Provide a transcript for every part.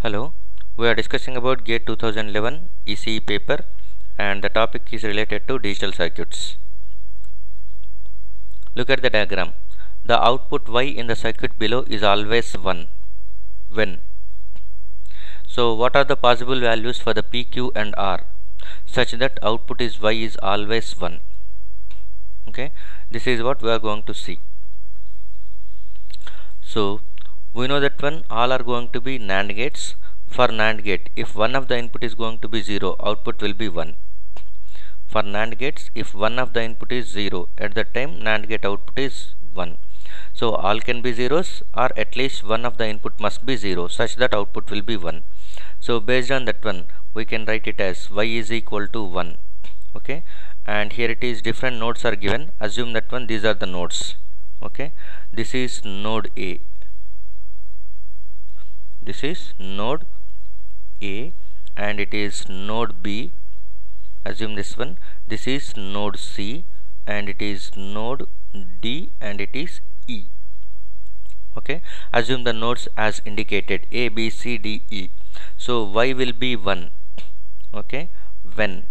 Hello, we are discussing about GATE 2011 ECE paper and the topic is related to digital circuits. Look at the diagram. The output Y in the circuit below is always 1 when. So what are the possible values for the P, Q and R such that output is Y is always 1? Okay, this is what we are going to see. So we know that all are going to be NAND gates. For NAND gate, if one of the input is going to be 0, output will be 1. For NAND gates, if one of the input is 0, at that time NAND gate output is 1. So all can be zeros, or at least one of the input must be 0 such that output will be 1. So based on that we can write it as Y is equal to 1. Okay, and here it is different nodes are given. Assume that these are the nodes. Okay, this is node A. This is node A and it is node B. Assume this one. This is node C and it is node D and it is E. Okay, assume the nodes as indicated A, B, C, D, E. So Y will be 1. Okay, when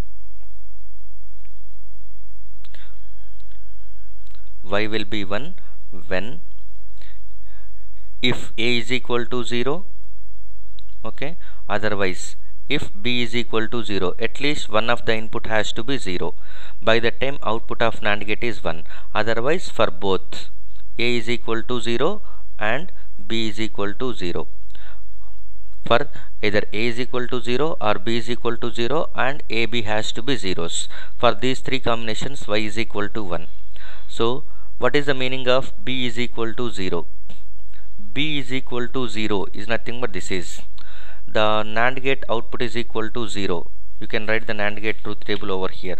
Y will be 1 when if A is equal to 0. Okay, otherwise if B is equal to 0, at least one of the input has to be 0. By the time output of NAND gate is 1. Otherwise for both A is equal to 0 and B is equal to 0. For either A is equal to 0 or B is equal to 0 and AB has to be zeros. For these three combinations Y is equal to 1. So what is the meaning of B is equal to 0? B is equal to 0 is nothing but this is the NAND gate output is equal to 0. You can write the NAND gate truth table over here.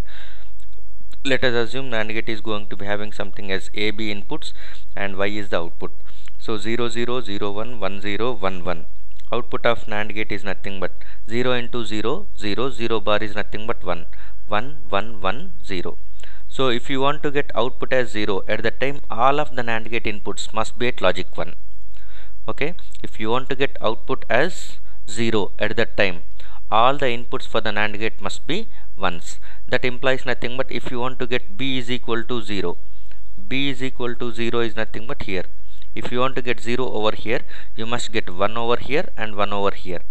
Let us assume NAND gate is going to be having something as A, B inputs and Y is the output. So 0, 0, 0, 1, 1, 0, 1, 1. Output of NAND gate is nothing but 0 into 0, 0, 0 bar is nothing but 1, 1, 1, 1, 0. So if you want to get output as 0, at the time all of the NAND gate inputs must be at logic 1. Okay, if you want to get output as 0 at that time, all the inputs for the NAND gate must be 1s. That implies nothing but if you want to get B is equal to 0, B is equal to 0 is nothing but here. If you want to get 0 over here, you must get 1 over here and 1 over here.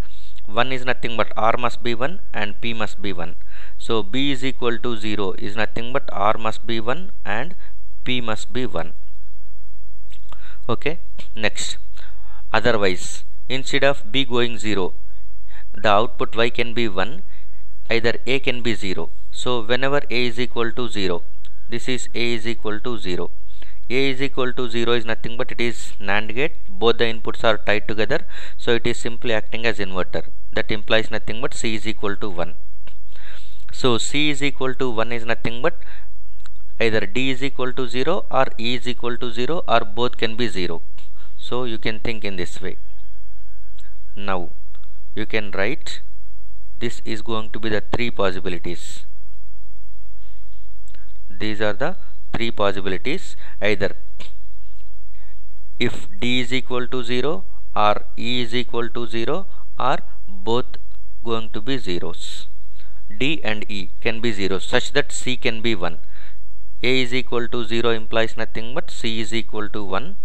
1 is nothing but R must be 1 and P must be 1. So B is equal to 0 is nothing but R must be 1 and P must be 1. Okay, next. Otherwise, instead of B going 0, the output Y can be 1, either A can be 0. So whenever A is equal to 0, this is A is equal to 0. A is equal to 0 is nothing but it is NAND gate. Both the inputs are tied together. So it is simply acting as inverter. That implies nothing but C is equal to 1. So C is equal to 1 is nothing but either D is equal to 0 or E is equal to 0 or both can be 0. So you can think in this way. Now you can write this is going to be the three possibilities. These are the three possibilities. Either if D is equal to 0 or E is equal to 0 or both going to be zeros. D and E can be zeros such that C can be 1. A is equal to 0 implies nothing but C is equal to 1.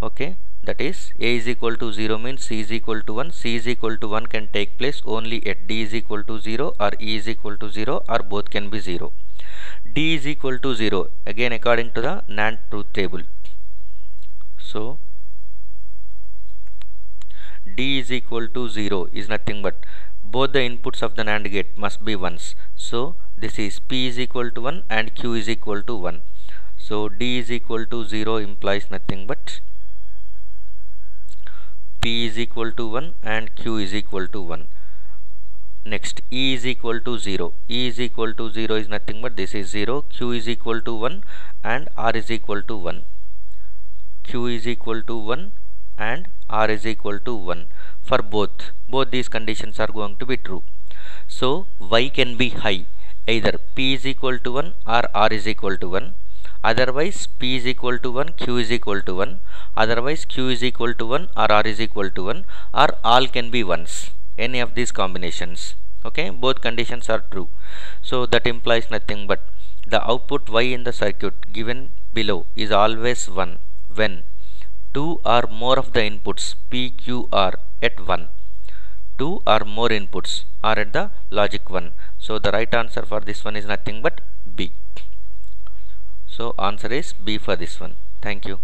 Okay, that is A is equal to 0 means C is equal to 1. C is equal to 1 can take place only at D is equal to 0 or E is equal to 0 or both can be 0. D is equal to 0 again according to the NAND truth table. So D is equal to 0 is nothing but both the inputs of the NAND gate must be 1s. So this is P is equal to 1 and Q is equal to 1. So D is equal to 0 implies nothing but P is equal to 1 and Q is equal to 1. Next, E is equal to 0. E is equal to 0 is nothing but this is 0. Q is equal to 1 and R is equal to 1. Q is equal to 1 and R is equal to 1. For both these conditions are going to be true. So Y can be high. Either P is equal to 1 or R is equal to 1. Otherwise P is equal to 1, Q is equal to 1. Otherwise Q is equal to 1 or R is equal to 1, or all can be 1s. Any of these combinations. Okay, both conditions are true. So that implies nothing but the output Y in the circuit given below is always 1 when 2 or more of the inputs P, Q are at 1. 2 or more inputs are at the logic 1. So the right answer for this one is nothing but B. So answer is B for this one. Thank you.